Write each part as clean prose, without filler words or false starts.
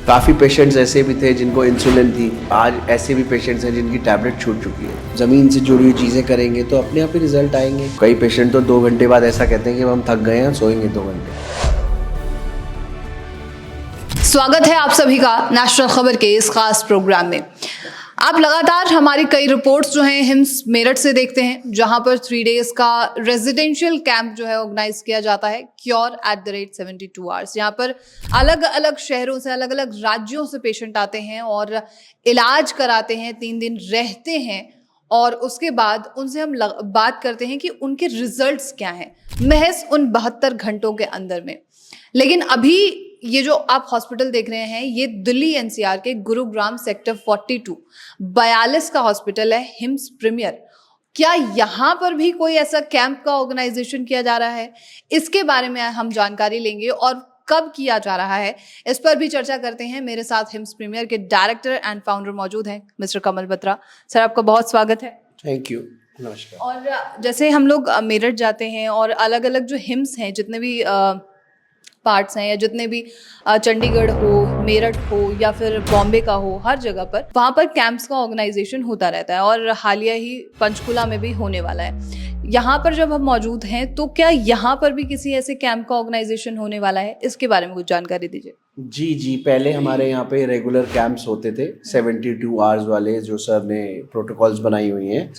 काफ़ी पेशेंट्स ऐसे भी थे जिनको इंसुलिन थी, आज ऐसे भी पेशेंट्स हैं जिनकी टैबलेट छूट चुकी है। ज़मीन से जुड़ी हुई चीज़ें करेंगे तो अपने आप ही रिजल्ट आएंगे। कई पेशेंट तो 2 घंटे बाद ऐसा कहते हैं कि हम थक गए हैं, सोएंगे 2 घंटे। स्वागत है आप सभी का नेशनल खबर के इस खास प्रोग्राम में। आप लगातार हमारी कई रिपोर्ट्स जो हैं हिम्स मेरठ से देखते हैं, जहां पर 3 डेज का रेजिडेंशियल कैंप जो है ऑर्गेनाइज किया जाता है क्योर @ 72 आवर्स। यहाँ पर अलग अलग शहरों से, अलग अलग राज्यों से पेशेंट आते हैं और इलाज कराते हैं, 3 दिन रहते हैं और उसके बाद उनसे हम बात करते हैं कि उनके रिजल्ट्स क्या हैं महज उन 72 घंटों के अंदर में। लेकिन अभी ये जो आप हॉस्पिटल देख रहे हैं, ये दिल्ली एनसीआर के गुरुग्राम सेक्टर 42 का हॉस्पिटल है, हिम्स प्रीमियर। क्या यहाँ पर भी कोई ऐसा कैंप का ऑर्गेनाइजेशन किया जा रहा है? इसके बारे में हम जानकारी लेंगे और कब किया जा रहा है, इस पर भी चर्चा करते हैं। मेरे साथ हिम्स प्रीमियर के डायरेक्टर एंड फाउंडर मौजूद हैं, मिस्टर कमल बत्रा। सर, आपका बहुत स्वागत है। थैंक यू, नमस्कार। और जैसे हम लोग मेरठ जाते हैं और अलग अलग जो हिम्स हैं, जितने भी पार्ट्स हैं या जितने भी चंडीगढ़ हो, मेरठ हो या फिर बॉम्बे का हो, हर जगह पर वहाँ पर कैंप्स का ऑर्गेनाइजेशन होता रहता है और हालिया ही पंचकुला में भी होने वाला है। यहाँ पर जब हम मौजूद हैं तो क्या यहाँ पर भी किसी ऐसे कैंप का ऑर्गेनाइजेशन होने वाला है? इसके बारे में कुछ जानकारी दीजिए। जी, पहले हमारे यहाँ पे रेगुलर कैंप्स होते थे 72 आवर्स वाले, जो सर ने प्रोटोकॉल्स बनाई हुई हैं।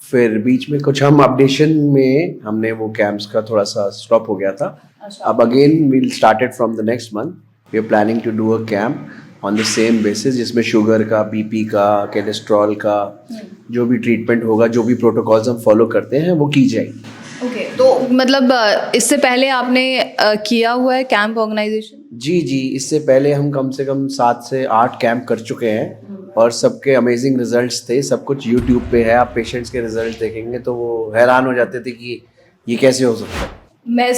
फिर बीच में कुछ हम अपडेशन में हमने वो कैंप्स का थोड़ा सा स्टॉप हो गया था। अब again will started from the next month, we are planning to do a camp on the same basis, जिसमें शुगर का, बीपी का, कोलेस्ट्रॉल का जो भी ट्रीटमेंट होगा, जो भी प्रोटोकॉल्स हम फॉलो करते हैं वो की जाएगी। ओके, तो मतलब इससे पहले आपने किया हुआ है कैंप ऑर्गेनाइजेशन? जी, इससे पहले हम कम से कम 7 से 8 कैंप कर चुके हैं और सबके अमेजिंग रिजल्ट्स थे। सब कुछ यूट्यूब पे है, आप पेशेंट्स के रिजल्ट देखेंगे तो वो हैरान हो जाते थे कि ये कैसे हो सकता है। मैं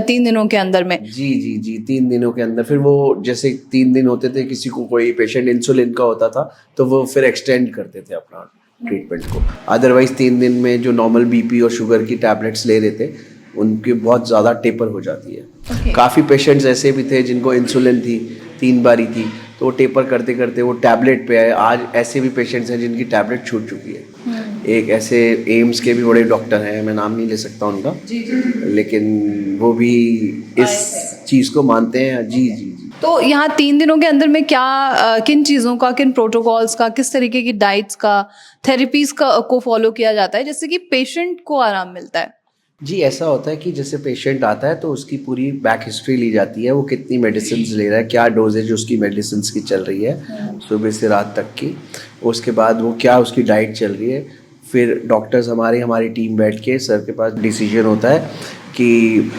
3 दिनों के अंदर में? जी, 3 दिनों के अंदर। फिर वो जैसे 3 दिन होते थे, किसी को कोई पेशेंट इंसुलिन का होता था तो वो फिर एक्सटेंड करते थे अपना ट्रीटमेंट को। अदरवाइज 3 दिन में जो नॉर्मल बीपी और शुगर की टैबलेट्स ले रहे थे उनकी बहुत ज़्यादा टेपर हो जाती है। काफ़ी पेशेंट्स ऐसे भी थे जिनको इंसुलिन थी, 3 बारी थी, तो वो टेपर करते करते वो टैबलेट पे आए। आज ऐसे भी पेशेंट्स हैं जिनकी टैबलेट छूट चुकी है। एक ऐसे एम्स के भी बड़े डॉक्टर हैं, मैं नाम नहीं ले सकता उनका, लेकिन वो भी इस चीज़ को मानते हैं। जी। तो यहाँ 3 दिनों के अंदर में क्या किन चीज़ों का, किन प्रोटोकॉल्स का, किस तरीके की डाइट्स का, थेरेपीज का को फॉलो किया जाता है जिससे कि पेशेंट को आराम मिलता है? जी, ऐसा होता है कि जैसे पेशेंट आता है तो उसकी पूरी बैक हिस्ट्री ली जाती है, वो कितनी मेडिसिन ले रहा है, क्या डोजेज उसकी मेडिसिन की चल रही है सुबह से रात तक की। उसके बाद वो क्या उसकी डाइट चल रही है। फिर डॉक्टर्स हमारी टीम बैठ के सर के पास डिसीजन होता है कि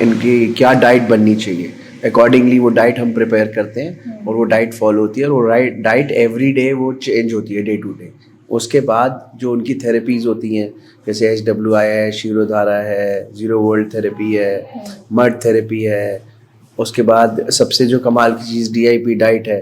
इनकी क्या डाइट बननी चाहिए। अकॉर्डिंगली वो डाइट हम प्रिपेयर करते हैं और वो डाइट फॉलो होती है और वो डाइट एवरी डे वो चेंज होती है, डे टू डे। उसके बाद जो उनकी थेरेपीज़ होती हैं, जैसे HWI है, शिरोधारा है, 0 वोल्ट थेरेपी है, मड थेरेपी है। उसके बाद सबसे जो कमाल की चीज़ DIP डाइट है,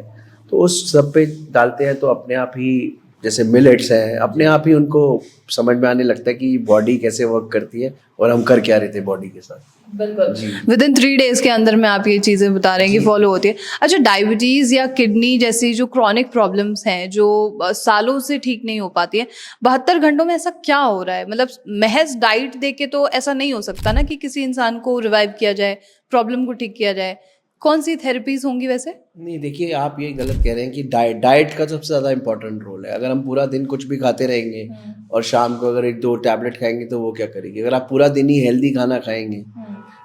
तो उस सब पे डालते हैं तो अपने आप ही, जैसे मिलेट्स हैं, अपने आप ही उनको समझ में आने लगता है कि बॉडी कैसे वर्क करती है और हम कर क्या रहे थे बॉडी के साथ। बिल्कुल, विदिन 3 डेज के अंदर में आप ये चीज़ें बता रहे हैं कि फॉलो होती है। अच्छा, डायबिटीज़ या किडनी जैसी जो क्रॉनिक प्रॉब्लम्स हैं जो सालों से ठीक नहीं हो पाती है, 72 घंटों में ऐसा क्या हो रहा है? मतलब महज डाइट दे के तो ऐसा नहीं हो सकता ना कि किसी इंसान को रिवाइव किया जाए, प्रॉब्लम को ठीक किया जाए। कौन सी थेरेपीज होंगी वैसे? नहीं, देखिए, आप ये गलत कह रहे हैं कि डाइट का सबसे ज़्यादा इंपॉर्टेंट रोल है। अगर हम पूरा दिन कुछ भी खाते रहेंगे और शाम को अगर 1-2 टैबलेट खाएंगे तो वो क्या करेगी। अगर आप पूरा दिन ही हेल्दी खाना खाएंगे,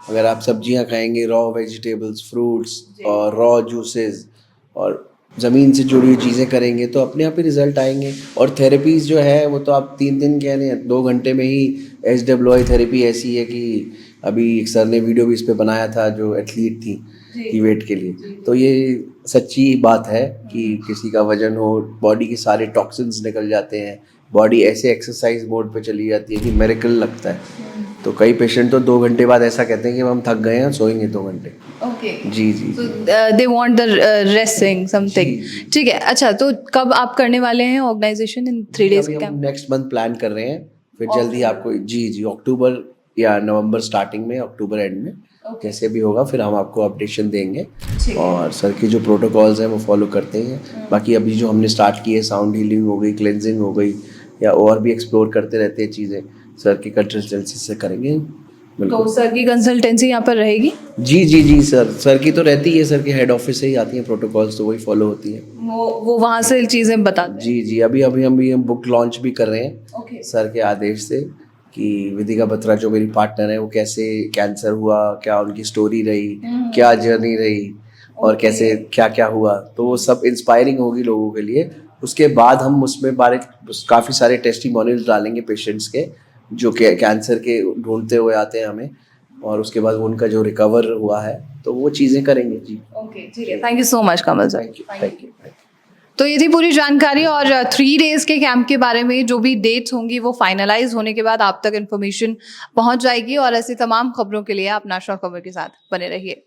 अगर आप सब्जियां खाएंगे, रॉ वेजिटेबल्स, फ्रूट्स और रॉ जूसेस और ज़मीन से जुड़ी हुई चीज़ें करेंगे तो अपने आप ही रिजल्ट आएंगे। और थेरेपीज़ जो है वो तो आप 3 दिन कह रहे हैं, 2 घंटे में ही HWI थेरेपी ऐसी है कि अभी एक सर ने वीडियो भी इस पर बनाया था, जो एथलीट थी वेट के लिए। तो ये सच्ची बात है कि किसी का वजन हो, बॉडी के सारे टॉक्सिन्स निकल जाते हैं, बॉडी ऐसे एक्सरसाइज मोड पे चली जाती है कि मिरेकल लगता है। तो कई पेशेंट तो 2 घंटे बाद ऐसा कहते हैं कि हम थक गए हैं, सोएंगे 2 घंटे। ओके, जी। They want the resting something. ठीक है। अच्छा, तो कब आप करने वाले हैं ऑर्गेनाइजेशन इन 3 डेज अभी का हम कैंप? नेक्स्ट मंथ प्लान कर रहे हैं, फिर जल्दी आपको। जी, अक्टूबर या नवंबर स्टार्टिंग में, अक्टूबर एंड में, जैसे भी होगा फिर हम आपको अपडेशन देंगे। और सर के जो प्रोटोकॉल्स हैं वो फॉलो करते हैं। बाकी अभी जो हमने स्टार्ट की है, साउंड हीलिंग हो गई, क्लेंजिंग हो गई, या और भी एक्सप्लोर करते रहते हैं चीज़ें, सर की कंसल्टेंसी से करेंगे। तो सर की कंसल्टेंसी यहाँ पर रहेगी? जी सर की तो रहती है, सर के हेड ऑफिस से ही आती हैं प्रोटोकॉल्स, तो वही फॉलो होती है। वो वहाँ से चीज़ें बताते हैं? जी अभी हम बुक लॉन्च भी कर रहे हैं सर के आदेश से, कि विदिका बत्रा जो मेरी पार्टनर है वो कैसे कैंसर हुआ, क्या उनकी स्टोरी रही, क्या जर्नी रही, और कैसे क्या क्या हुआ, तो वो सब इंस्पायरिंग होगी लोगों के लिए। उसके बाद हम उसमें काफ़ी सारे टेस्टिमोनियल्स डालेंगे पेशेंट्स के, जो कैंसर के ढूंढते हुए आते हैं हमें, और उसके बाद उनका जो रिकवर हुआ है, तो वो चीज़ें करेंगे जी। ओके, ठीक है, thank you so much Kamal sir. Thank you. तो ये थी पूरी जानकारी, और 3 डेज के कैंप के बारे में जो भी डेट्स होंगी वो फाइनलाइज होने के बाद आप तक इन्फॉर्मेशन पहुंच जाएगी। और ऐसी तमाम खबरों के लिए आप नेशनल खबर के साथ बने रहिए।